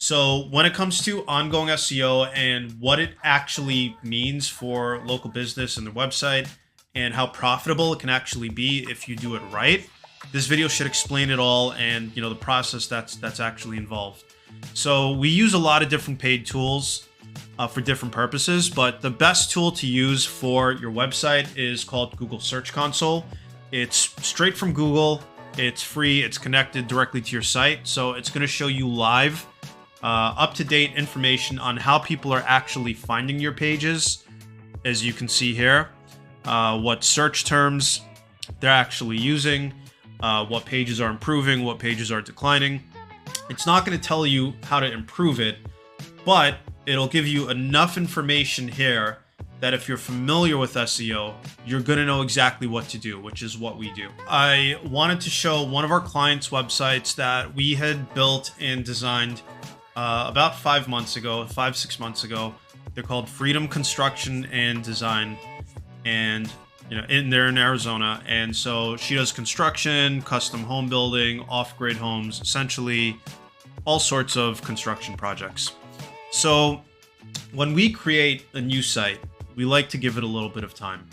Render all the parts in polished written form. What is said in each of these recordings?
So when it comes to ongoing SEO and what it actually means for local business and their website and how profitable it can actually be if you do it right, this video should explain it all and the process that's actually involved. So we use a lot of different paid tools for different purposes, but the best tool to use for your website is called Google Search Console. It's straight from Google. It's free. It's connected directly to your site. So it's going to show you live, up-to-date information on how people are actually finding your pages, as you can see here, what search terms they're actually using, what pages are improving, what pages are declining. It's not going to tell you how to improve it, but it'll give you enough information here that if you're familiar with SEO, you're going to know exactly what to do, which is what we do. I wanted to show one of our clients' websites that we had built and designed about 6 months ago. They're called Freedom Construction and Design, and they're in Arizona. And so she does construction, custom home building, off-grid homes, essentially all sorts of construction projects. So when we create a new site, we like to give it a little bit of time.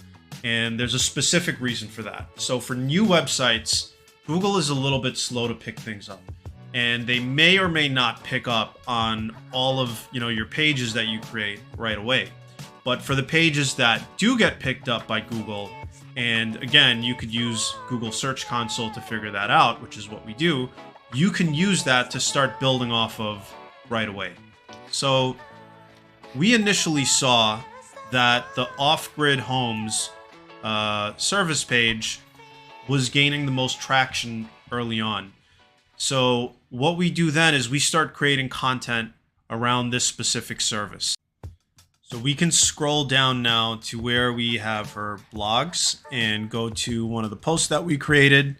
And there's a specific reason for that. So for new websites, Google is a little bit slow to pick things up. And they may or may not pick up on all of your pages that you create right away. But for the pages that do get picked up by Google, and again, you could use Google Search Console to figure that out, which is what we do, you can use that to start building off of right away. So we initially saw that the off-grid homes service page was gaining the most traction early on. So what we do then is we start creating content around this specific service. So we can scroll down now to where we have her blogs and go to one of the posts that we created.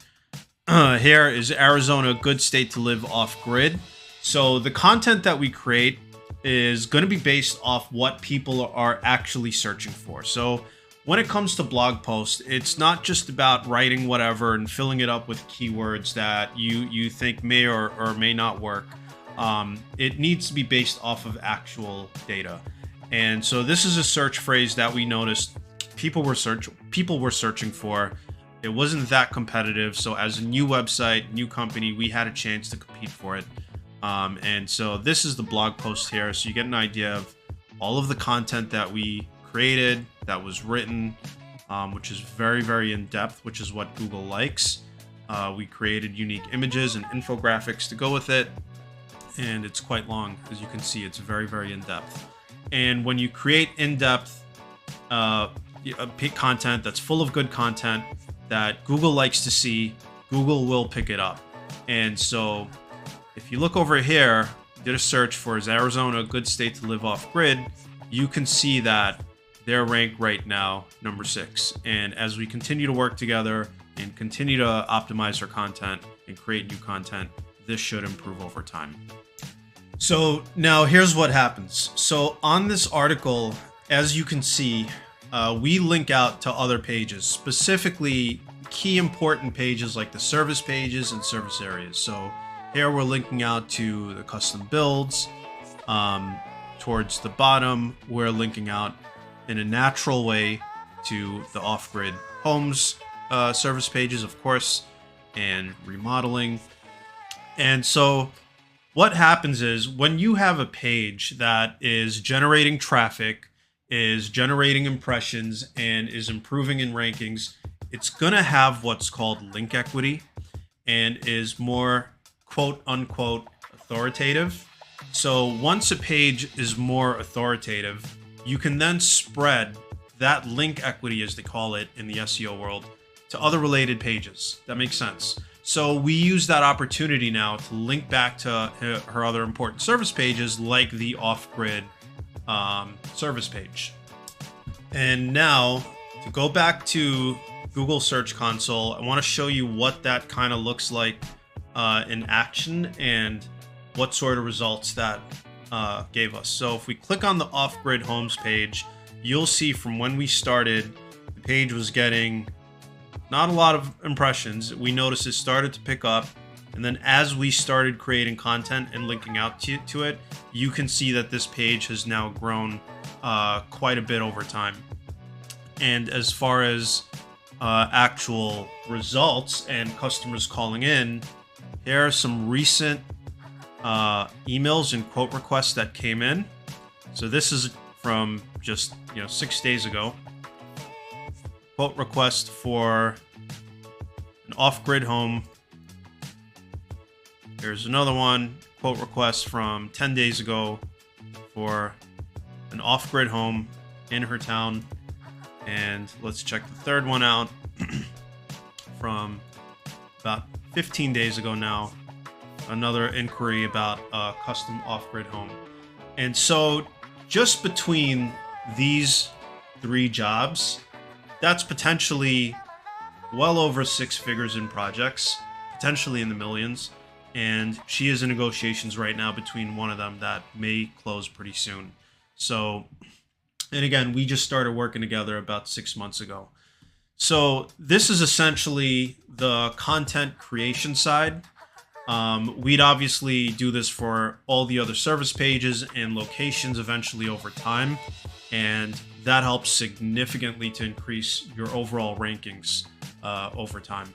Here is Arizona, a good state to live off-grid. So the content that we create is going to be based off what people are actually searching for. So when it comes to blog posts, it's not just about writing whatever and filling it up with keywords that you think may or may not work. It needs to be based off of actual data. And so this is a search phrase that we noticed people were searching for. It wasn't that competitive. So as a new website, new company, we had a chance to compete for it. And so this is the blog post here. So you get an idea of all of the content that we created, that was written, which is very, very in-depth, which is what Google likes. We created unique images and infographics to go with it. And it's quite long. As you can see, it's very, very in-depth. And when you create in-depth content that's full of good content that Google likes to see, Google will pick it up. And so if you look over here, did a search for is Arizona a good state to live off-grid, you can see that they're ranked right now number 6. And as we continue to work together and continue to optimize our content and create new content, this should improve over time. So now here's what happens. So on this article, as you can see, we link out to other pages, specifically key important pages like the service pages and service areas. So here we're linking out to the custom builds. Towards the bottom, we're linking out in a natural way to the off-grid homes service pages, of course, and remodeling. And so what happens is when you have a page that is generating traffic, is generating impressions, and is improving in rankings, it's going to have what's called link equity and is more quote unquote authoritative. So once a page is more authoritative, you can then spread that link equity, as they call it in the SEO world, to other related pages. That makes sense. So we use that opportunity now to link back to her other important service pages like the off-grid service page. And now to go back to Google Search Console, I want to show you what that kind of looks like in action and what sort of results that gave us. So if we click on the off-grid homes page, you'll see from when we started, the page was getting not a lot of impressions. We noticed it started to pick up And then as we started creating content and linking out to it, you can see that this page has now grown quite a bit over time. And as far as actual results and customers calling in, here are some recent emails and quote requests that came in. So this is from just 6 days ago. Quote request for an off-grid home. Here's another one. Quote request from 10 days ago for an off-grid home in her town. And let's check the third one out from about 15 days ago now. Another inquiry about a custom off-grid home. And so just between these 3 jobs, that's potentially well over 6 figures in projects, potentially in the millions. And she is in negotiations right now between one of them that may close pretty soon. So, and again, we just started working together about 6 months ago. So this is essentially the content creation side. We'd obviously do this for all the other service pages and locations eventually over time. And that helps significantly to increase your overall rankings over time.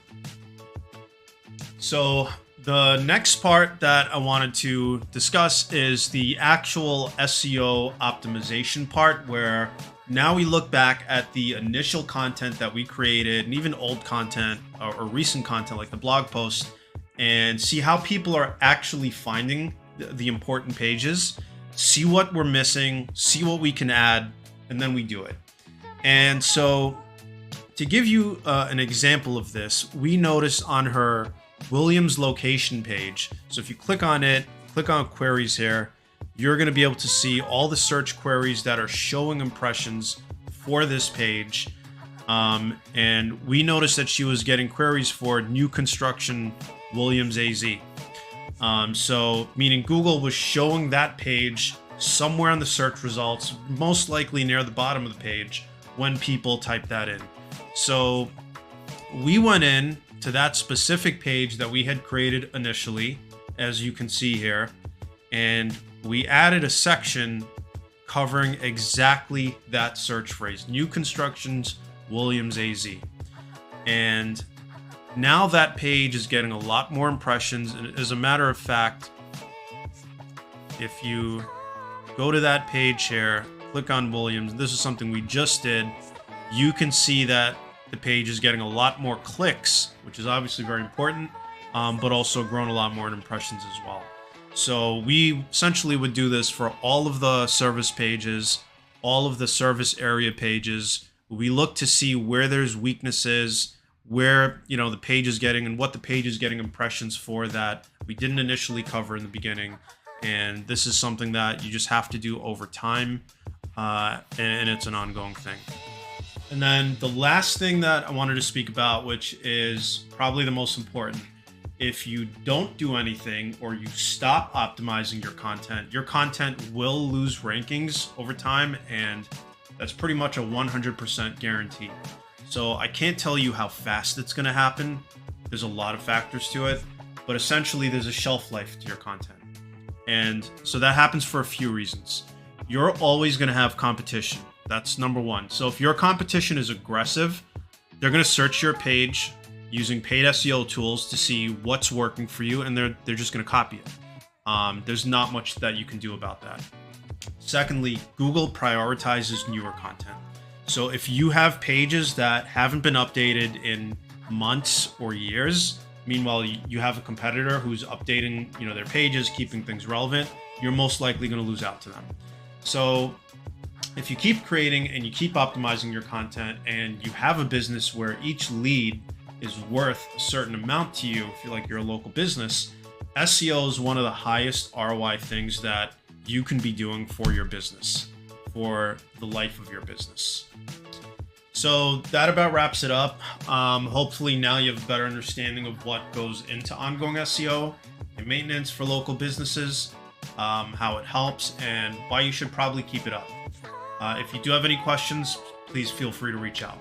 So the next part that I wanted to discuss is the actual SEO optimization part, where now we look back at the initial content that we created and even old content or recent content like the blog post, and see how people are actually finding the important pages, see what we're missing, see what we can add, and then we do it. And so to give you an example of this, we noticed on her Williams location page. So if you click on it, click on queries here, you're going to be able to see all the search queries that are showing impressions for this page. And we noticed that she was getting queries for new construction Williams AZ. So meaning Google was showing that page somewhere in the search results, most likely near the bottom of the page when people type that in. So we went in to that specific page that we had created initially, as you can see here, and we added a section covering exactly that search phrase, new constructions Williams AZ. And now that page is getting a lot more impressions. And as a matter of fact, if you go to that page here, click on Williams, this is something we just did, you can see that the page is getting a lot more clicks, which is obviously very important, but also grown a lot more in impressions as well. So we essentially would do this for all of the service pages, all of the service area pages. We look to see where there's weaknesses, where the page is getting and what the page is getting impressions for that we didn't initially cover in the beginning. And this is something that you just have to do over time, and it's an ongoing thing. And then the last thing that I wanted to speak about, which is probably the most important, if you don't do anything or you stop optimizing your content will lose rankings over time, and that's pretty much a 100% guarantee. So I can't tell you how fast it's going to happen. There's a lot of factors to it, but essentially there's a shelf life to your content. And so that happens for a few reasons. You're always going to have competition. That's number one. So if your competition is aggressive, they're going to search your page using paid SEO tools to see what's working for you, and they're just going to copy it. There's not much that you can do about that. Secondly, Google prioritizes newer content. So if you have pages that haven't been updated in months or years, meanwhile you have a competitor who's updating their pages, keeping things relevant, you're most likely going to lose out to them. So if you keep creating and you keep optimizing your content, and you have a business where each lead is worth a certain amount to you, if you're a local business, SEO is one of the highest ROI things that you can be doing for your business, for the life of your business. So that about wraps it up. Hopefully now you have a better understanding of what goes into ongoing SEO and maintenance for local businesses, how it helps, and why you should probably keep it up. If you do have any questions, please feel free to reach out.